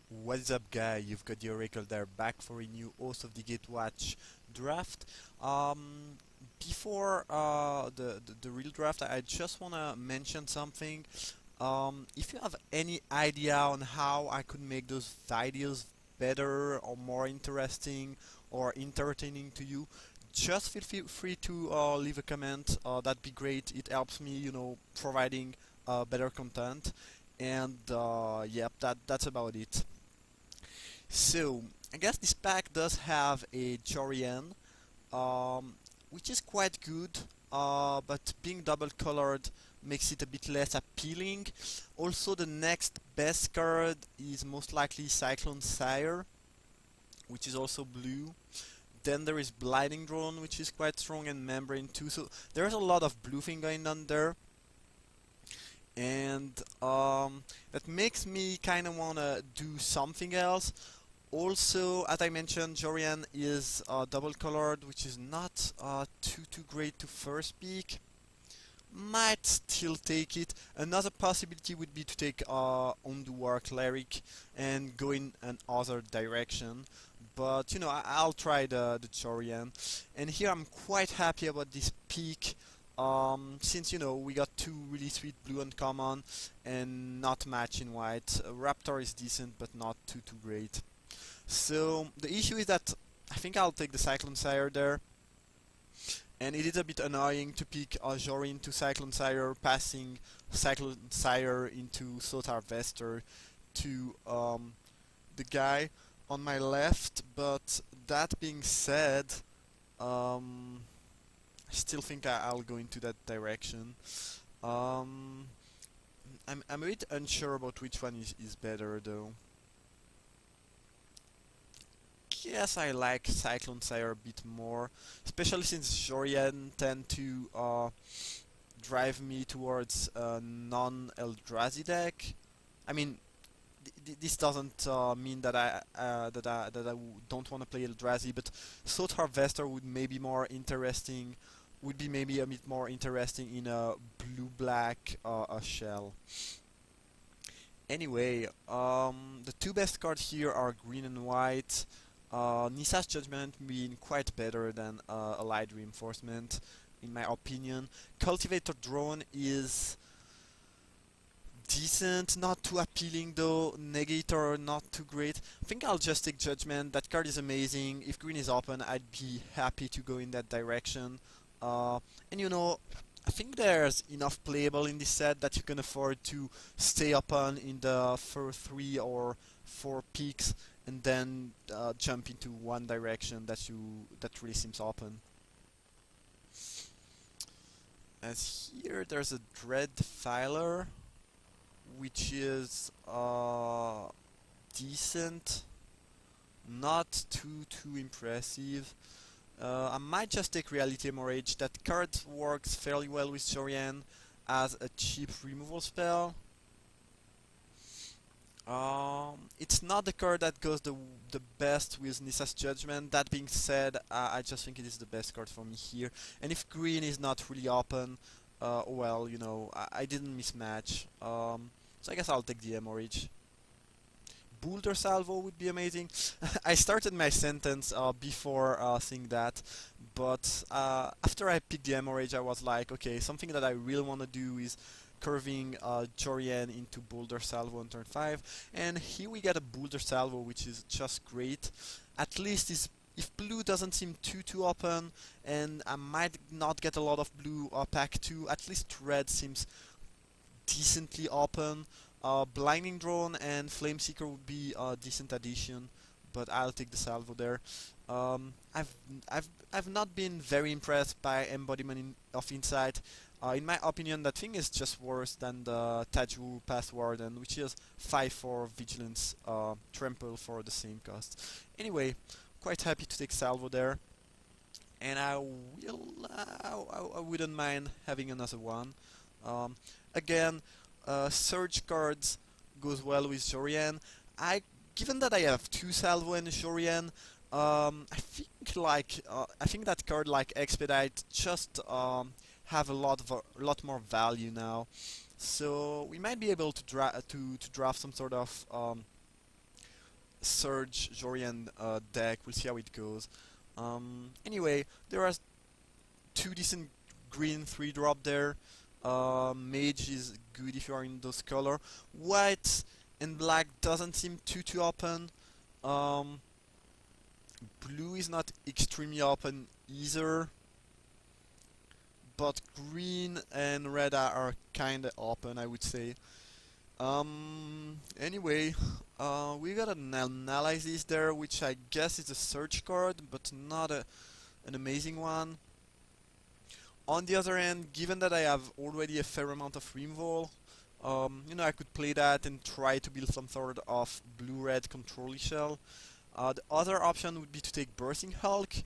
What is up, guy? You've got the Oracle there, back for a new host of the Gatewatch draft. Before the real draft, I just want to mention something. If you have any idea on how I could make those videos better or more interesting or entertaining to you, just feel free to leave a comment. That'd be great. It helps me, providing better content. And yep, that's about it. So, I guess this pack does have a Jori En, which is quite good, but being double colored makes it a bit less appealing. Also, the next best card is most likely Cyclone Sire, which is also blue. Then there is Blinding Drone, which is quite strong, and Membrane too. So there's a lot of blue thing going on there, and that makes me kind of want to do something else. Also, as I mentioned, Jori En is double colored, which is not too great to first pick. Might still take it. Another possibility would be to take Undo War Cleric and go in another direction. But I'll try the Jori En. And here I'm quite happy about this pick. Since we got two really sweet blue uncommon and not match in white. Raptor is decent, but not too great. So the issue is that I think I'll take the Cyclone Sire there, and it is a bit annoying to pick Jori into Cyclone Sire, passing Cyclone Sire into Thought Harvester to the guy on my left. But that being said, I still think I'll go into that direction. Um, I'm a bit unsure about which one is better though. Yes, I like Cyclone Sire a bit more, especially since Jori En tend to drive me towards a non-Eldrazi deck. I mean, this doesn't mean that I don't want to play Eldrazi, but Thought Harvester would maybe more interesting. Would be maybe a bit more interesting in a blue-black shell. Anyway, the two best cards here are green and white. Nissa's Judgment being quite better than Allied Reinforcement, in my opinion. Cultivator Drone is decent, not too appealing though. Negator, not too great. I think I'll just take Judgment. That card is amazing. If green is open, I'd be happy to go in that direction. And I think there's enough playable in this set that you can afford to stay open in the first 3 or 4 picks and then jump into one direction that really seems open. As here, there's a Dread Filer, which is decent, not too impressive. I might just take Reality Hemorrhage. That card works fairly well with Jori En as a cheap removal spell. It's not the card that goes the best with Nissa's Judgment. That being said, I just think it is the best card for me here. And if green is not really open, well, I didn't mismatch. So I guess I'll take the Hemorrhage. Boulder Salvo would be amazing. I started my sentence before seeing that, but after I picked the Hemorrhage, I was like, okay, something that I really want to do is curving Jori En into Boulder Salvo on turn 5, and here we get a Boulder Salvo, which is just great. At least if blue doesn't seem too open, and I might not get a lot of blue pack 2, at least red seems decently open. Blinding Drone and Flame Seeker would be a decent addition, but I'll take the Salvo there. I've not been very impressed by Embodiment of Insight. In my opinion, that thing is just worse than the Taju Path Warden, which is 5/4 Vigilance Trample for the same cost. Anyway, quite happy to take Salvo there, and I wouldn't mind having another one. Again, Surge cards goes well with Jori En. Given that I have 2 Salvo and Jori En, I think that card like Expedite just have a lot more value now. So we might be able to draft some sort of Surge Jori En deck. We'll see how it goes. Anyway, there are two decent green 3-drop there. Mage is good if you are in those color. White and black doesn't seem too open. Um, Blue is not extremely open either. But green and red are kinda open, I would say. Anyway, we got an analysis there, which I guess is a search card, but not an amazing one. On the other hand, given that I have already a fair amount of removal, I could play that and try to build some sort of blue-red control shell. The other option would be to take Bursting Hulk,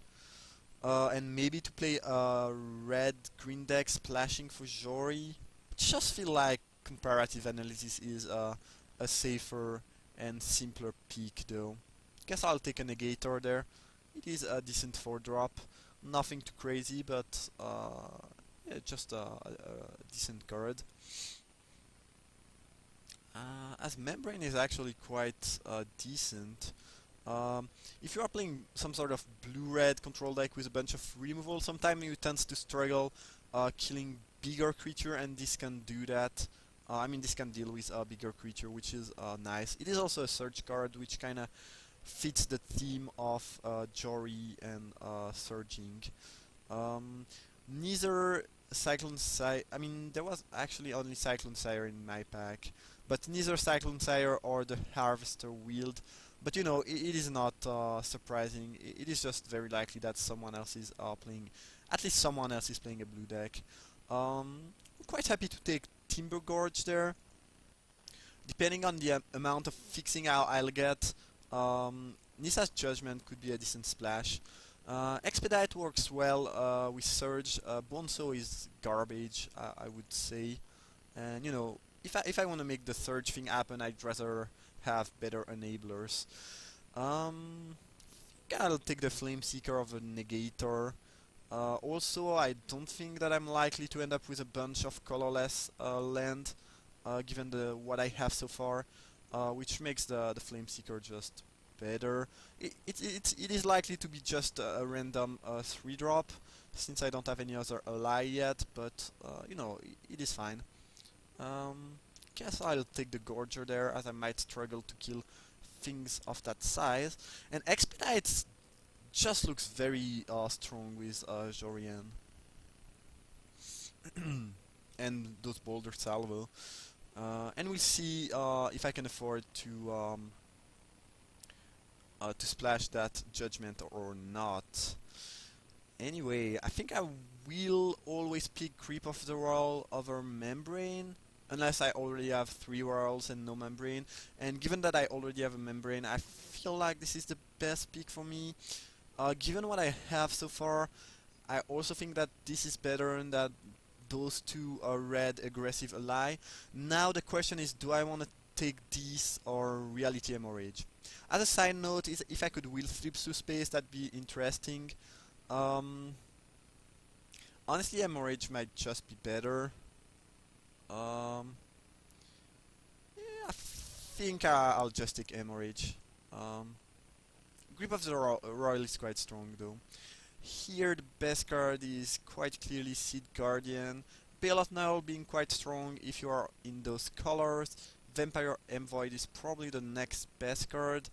and maybe to play a red-green deck splashing for Jori. Just feel like comparative analysis is a safer and simpler pick though. Guess I'll take a Negator there. It is a decent 4-drop. Nothing too crazy, but yeah, just a decent card. As Membrane is actually quite decent. If you are playing some sort of blue-red control deck with a bunch of removal, sometimes you tend to struggle killing bigger creature, and this can do that. I mean, this can deal with a bigger creature, which is nice. It is also a search card, which kind of fits the theme of Jori and surging. Neither Cyclone Sire, I mean, there was actually only Cyclone Sire in my pack, but neither Cyclone Sire or the Harvester wield. But you know, it is not surprising. It is just very likely that someone else is playing, at least someone else is playing a blue deck. I'm quite happy to take Timber Gorge there. Depending on the amount of fixing I'll get, Nissa's Judgment could be a decent splash. Expedite works well with Surge. Bonso is garbage, I would say. And you know, if I want to make the Surge thing happen, I'd rather have better enablers. I'll take the Flame Seeker of a Negator. Also, I don't think that I'm likely to end up with a bunch of colorless land, given what I have so far, which makes the Flame Seeker just better. It is likely to be just a random 3-drop, since I don't have any other ally yet, but you know, it is fine. Guess I'll take the Gorger there, as I might struggle to kill things of that size. And Expedite just looks very strong with Jori En. And those Boulder Salvo. And we'll see if I can afford to splash that Judgment or not. Anyway, I think I will always pick Creep of the Wall over Membrane, unless I already have 3 Worlds and no Membrane. And given that I already have a Membrane, I feel like this is the best pick for me. Given what I have so far, I also think that this is better than those two red aggressive ally. Now the question is, do I want to take these or Reality Hemorrhage? As a side note, if I could Will Flips to space, that'd be interesting. Honestly, Hemorrhage might just be better. Yeah, I think I'll just take Hemorrhage. Grip of the Royal is quite strong though. Here the best card is quite clearly Seed Guardian. Bailout Null being quite strong if you are in those colors. Vampire Envoy is probably the next best card.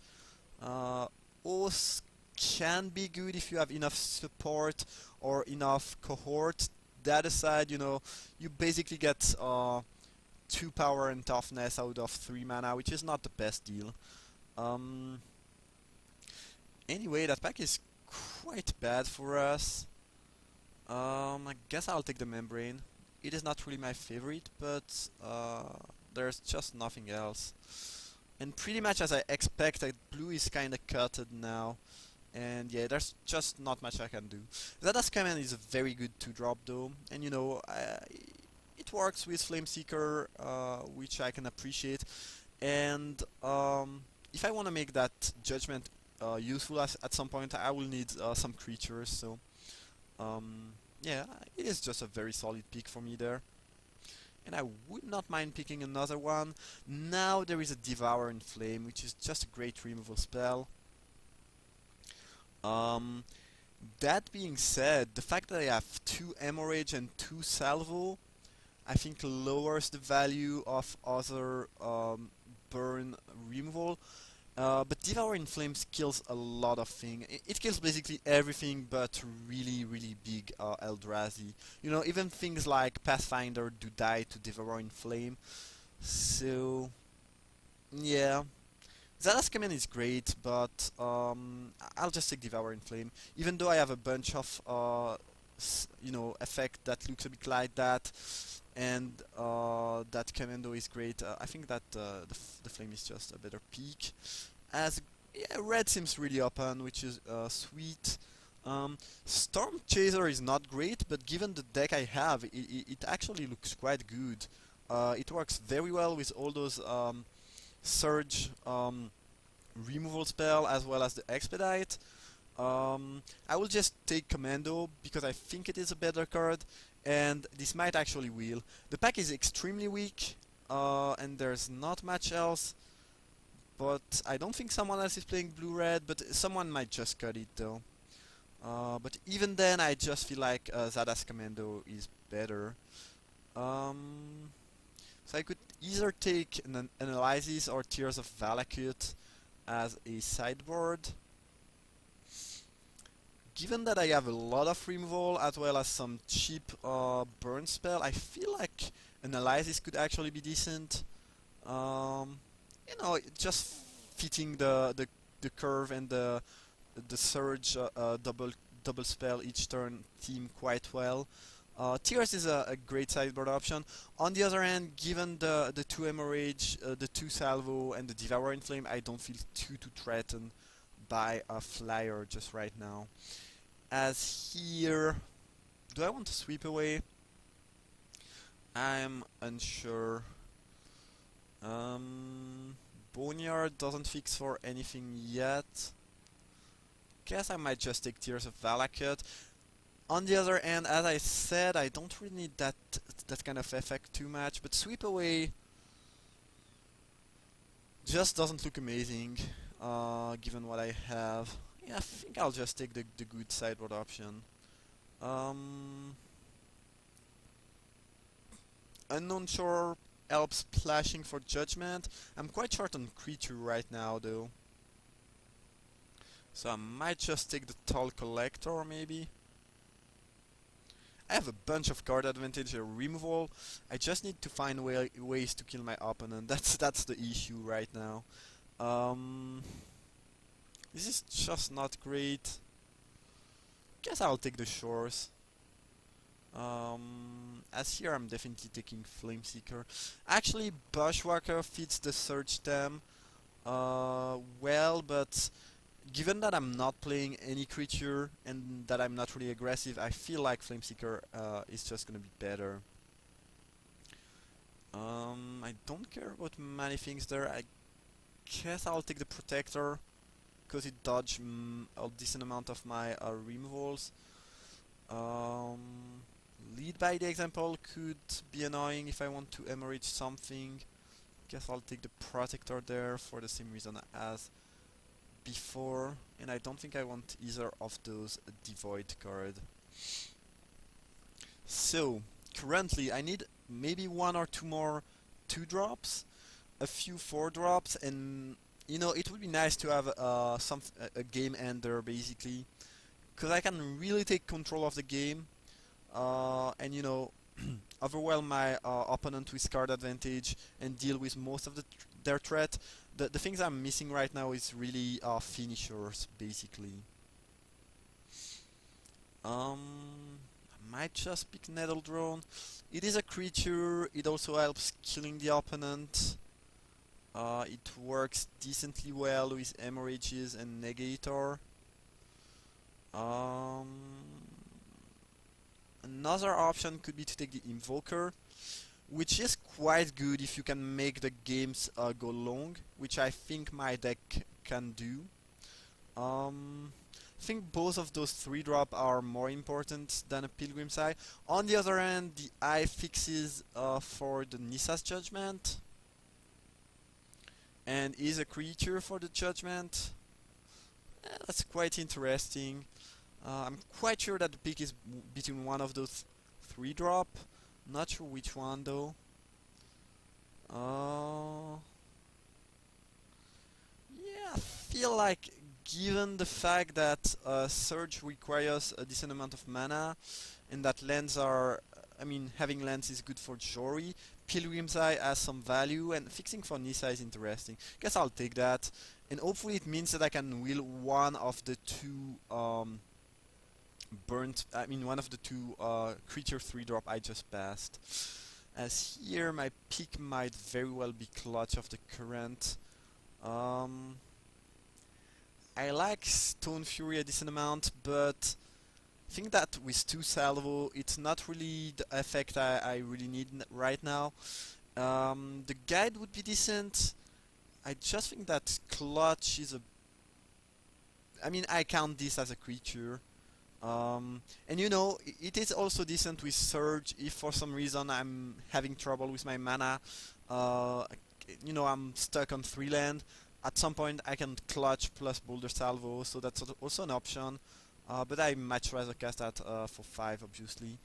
Oath can be good if you have enough support or enough cohort. That aside, you know, you basically get 2 power and toughness out of 3 mana, which is not the best deal. Anyway, that pack is quite bad for us. I guess I'll take the Membrane. It is not really my favorite, but there's just nothing else. And pretty much as I expected, blue is kinda cutted now. And yeah, there's just not much I can do. Zada's Command is a very good 2-drop though. And you know, it works with Flameseeker, which I can appreciate. And if I want to make that Judgment useful at some point, I will need some creatures. So yeah, it is just a very solid pick for me there. and I would not mind picking another one. Now there is a Devour in Flame, which is just a great removal spell. Um, that being said, the fact that I have 2 Hemorrhage and 2 Salvo, I think lowers the value of other burn removal. But Devour in Flames kills a lot of things. It kills basically everything but really, really big Eldrazi. You know, even things like Pathfinder do die to Devour in Flame. So, yeah. Zada's command is great, but I'll just take Devour in Flame. Even though I have a bunch of, you know, effect that looks a bit like that, and that commando is great. I think that the flame is just a better pick. As yeah, red seems really open, which is sweet. Storm Chaser is not great, but given the deck I have, it actually looks quite good. It works very well with all those surge removal spell as well as the expedite. I will just take Commando because I think it is a better card, and this might actually wheel. The pack is extremely weak, and there's not much else, but I don't think someone else is playing blue-red, but someone might just cut it though. But even then, I just feel like Zada's Commando is better. So I could either take an Analysis or Tears of Valakut as a sideboard. Given that I have a lot of removal as well as some cheap burn spell, I feel like Analysis could actually be decent. You know, just fitting the curve and the surge double spell each turn theme quite well. Tears is a great sideboard option. On the other hand, given the 2 Hemorrhage, the 2 Salvo, and the Devour in Flame, I don't feel too threatened by a flyer just right now. As here, do I want to sweep away? I'm unsure. Boneyard doesn't fix for anything yet. Guess I might just take Tears of Valakut. On the other hand, as I said, I don't really need that kind of effect too much, but sweep away just doesn't look amazing, given what I have. Yeah, I think I'll just take the good sideboard option. Unknown Shore helps splashing for Judgment. I'm quite short on creature right now though. So I might just take the Tall Collector maybe. I have a bunch of card advantage or removal. I just need to find ways to kill my opponent. That's the issue right now. This is just not great. Guess I'll take the shores. As here I'm definitely taking Flameseeker. Actually, Bushwhacker fits the Surge Stem well, but given that I'm not playing any creature and that I'm not really aggressive, I feel like Flameseeker is just gonna be better. I don't care about many things there. I guess I'll take the Protector because it dodges a decent amount of my removals. Lead by the example could be annoying if I want to hemorrhage something. Guess I'll take the Protector there for the same reason as before, and I don't think I want either of those Devoid card. So currently I need maybe 1 or 2 more 2-drops, a few 4-drops, and you know, it would be nice to have a game ender basically, because I can really take control of the game and you know overwhelm my opponent with card advantage and deal with most of their threat. The things I'm missing right now is really finishers, basically. I might just pick Nettle Drone. It is a creature, it also helps killing the opponent. It works decently well with Hemorrhages and Negator. Another option could be to take the Invoker, which is quite good if you can make the games go long, which I think my deck can do. I think both of those 3-drop are more important than a Pilgrim's Eye. On the other hand, the Eye fixes for the Nissa's Judgment and is a creature for the Judgment. That's quite interesting. I'm quite sure that the pick is between one of those 3-drop. Not sure which one though. Yeah, I feel like given the fact that Surge requires a decent amount of mana and that lands are, I mean, having lands is good for Jori, Pilgrim's Eye has some value and fixing for Nissa is interesting. Guess I'll take that, and hopefully it means that I can wheel one of the two one of the two creature 3-drop I just passed. As here my pick might very well be Clutch of the Current. I like Stone Fury a decent amount, but I think that with 2 salvo, it's not really the effect I really need right now. The guide would be decent. I just think that Clutch is a... I mean, I count this as a creature. And you know, it is also decent with Surge if for some reason I'm having trouble with my mana. You know, I'm stuck on 3 land. At some point I can Clutch plus Boulder Salvo, so that's also an option. But I much rather cast that for 5, obviously.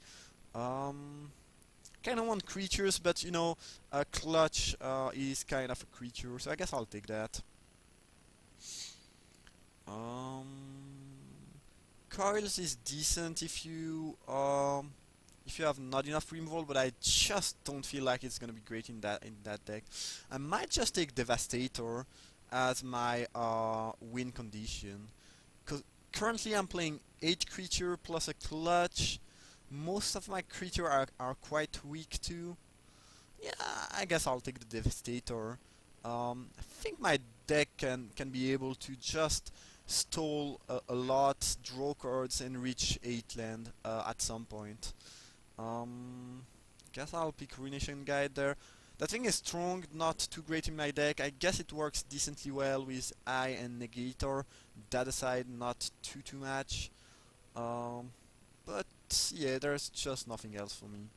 Kinda want creatures, but you know, Clutch is kind of a creature, so I guess I'll take that. Coils is decent if you have not enough removal, but I just don't feel like it's gonna be great in that deck. I might just take Devastator as my win condition, because currently I'm playing 8 creature plus a Clutch. Most of my creature are quite weak too. Yeah, I guess I'll take the Devastator. I think my deck can be able to just stall a lot, draw cards, and reach 8 land at some point. Guess I'll pick Ruination Guide there. That thing is strong, not too great in my deck. I guess it works decently well with Eye and Negator. That aside, not too much. But yeah, there's just nothing else for me.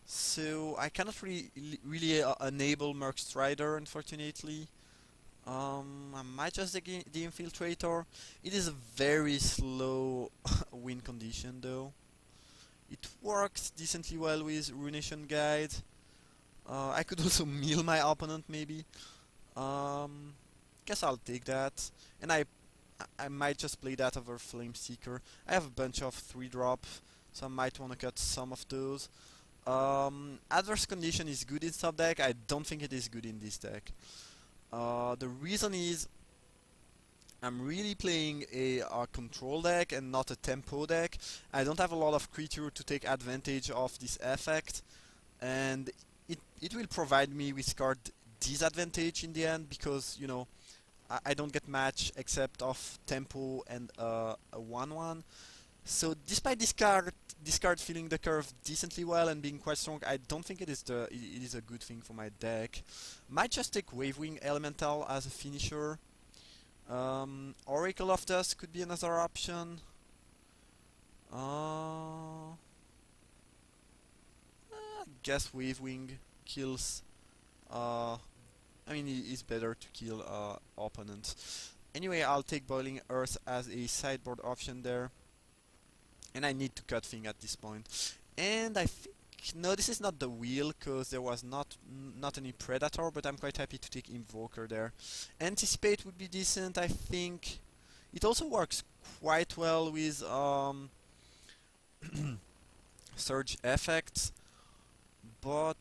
So I cannot really enable Merc Strider, unfortunately. I might just take the Infiltrator. It is a very slow win condition though. It works decently well with Ruination Guide. I could also mill my opponent maybe. Guess I'll take that. And I might just play that over Flame Seeker. I have a bunch of 3-drop, so I might want to cut some of those. Adverse Condition is good in sub deck. I don't think it is good in this deck. The reason is I'm really playing a control deck and not a tempo deck. I don't have a lot of creature to take advantage of this effect, and it will provide me with card disadvantage in the end, because you know I don't get match except of tempo and a 1/1. So despite this card filling the curve decently well and being quite strong, I don't think it is a good thing for my deck. Might just take Wavewing Elemental as a finisher. Oracle of Dust could be another option. I guess Wavewing kills. I mean, it's better to kill opponents. Anyway, I'll take Boiling Earth as a sideboard option there. And I need to cut thing at this point. And I think... No, this is not the wheel, because there was not any Predator, but I'm quite happy to take Invoker there. Anticipate would be decent, I think. It also works quite well with Surge effects. But...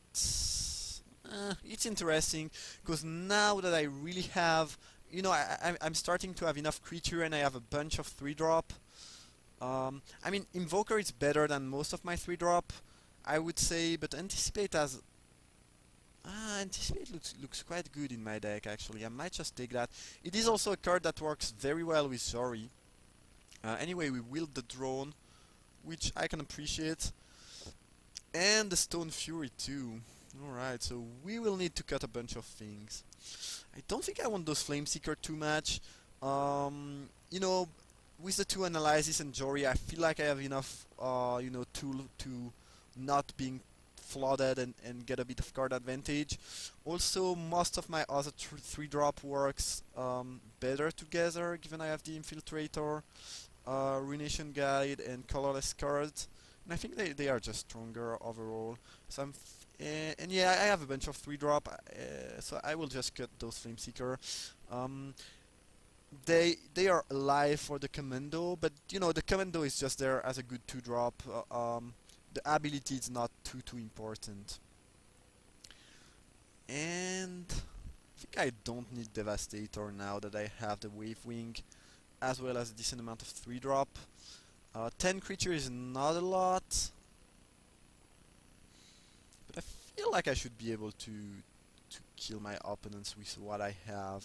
it's interesting, because now that I really have... You know, I'm starting to have enough creature and I have a bunch of 3-drop. I mean, Invoker is better than most of my 3-drop, I would say, but Anticipate has... Anticipate looks quite good in my deck, actually. I might just take that. It is also a card that works very well with Jori. Anyway, we wield the drone, which I can appreciate. And the Stone Fury too. Alright, so we will need to cut a bunch of things. I don't think I want those Flame Seeker too much. You know, with the two analysis and Jori, I feel like I have enough, you know, tool to not being flooded and get a bit of card advantage. Also, most of my other 3-drop works better together, given I have the Infiltrator, Ruination Guide, and Colorless cards. And I think they are just stronger overall. So and yeah, I have a bunch of 3-drop, so I will just cut those Flame Seeker. Um, they are alive for the commando, but you know the commando is just there as a good 2-drop. The ability is not too important. And I think I don't need Devastator now that I have the Wave Wing, as well as a decent amount of 3-drop. 10 creature is not a lot, but I feel like I should be able to kill my opponents with what I have.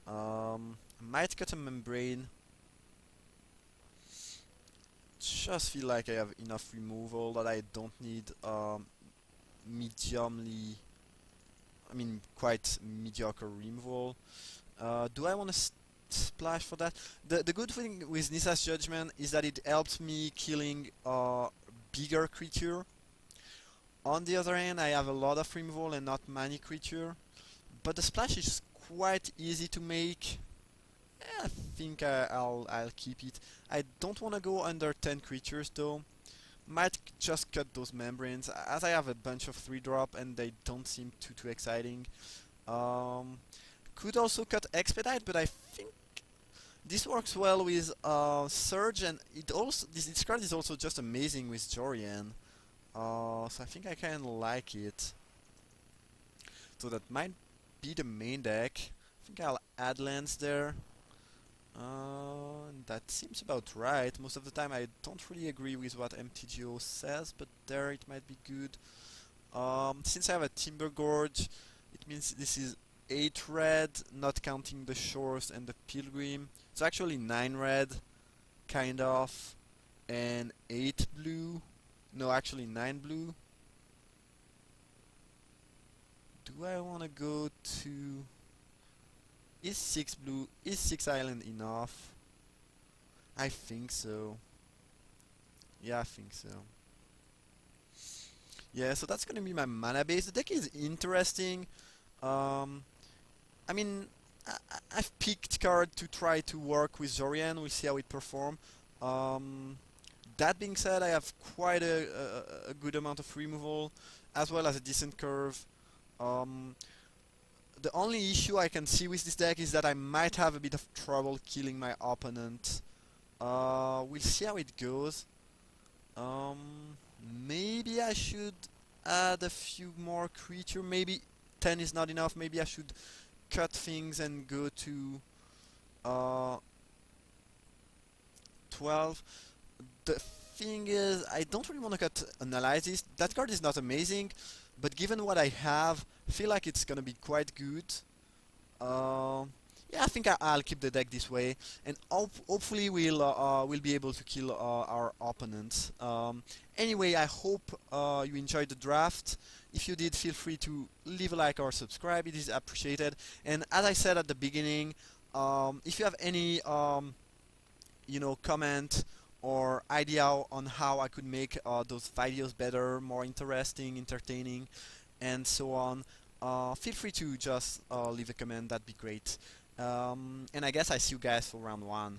I might cut a Membrane. Just feel like I have enough removal that I don't need mediumly, I mean quite mediocre removal. Do I want to splash for that? The good thing with Nissa's Judgment is that it helps me killing bigger creature. On the other hand, I have a lot of removal and not many creature, but the splash is quite easy to make. I think I'll keep it. I don't want to go under 10 creatures though. Might just cut those membranes, as I have a bunch of 3-drop and they don't seem too exciting. Could also cut Expedite, but I think this works well with Surge, and it also this card is also just amazing with Jori En. So I think I kinda like it. So that might be the main deck. I think I'll add lands there. That seems about right. Most of the time I don't really agree with what MTGO says, but there it might be good. Since I have a Timber Gorge, it means this is 8 red, not counting the Shores and the Pilgrim. It's actually 9 red, kind of, and 8 blue. No, actually 9 blue. Do I want to go to... Is 6 blue, is 6 island enough? I think so. Yeah, I think so. Yeah, so that's gonna be my mana base. The deck is interesting. I mean, I've picked card to try to work with Jori En. We'll see how it performs. That being said, I have quite a good amount of removal, as well as a decent curve. The only issue I can see with this deck is that I might have a bit of trouble killing my opponent. We'll see how it goes. Maybe I should add a few more creature. Maybe 10 is not enough. Maybe I should cut things and go to 12. The thing is, I don't really want to cut Analysis. That card is not amazing, but given what I have, I feel like it's gonna be quite good. Yeah, I think I'll keep the deck this way, and hopefully we'll be able to kill our opponents. Anyway, I hope you enjoyed the draft. If you did, feel free to leave a like or subscribe. It is appreciated. And as I said at the beginning, if you have any comment or idea on how I could make those videos better, more interesting, entertaining, and so on, feel free to just leave a comment. That'd be great. And I guess I see you guys for round 1.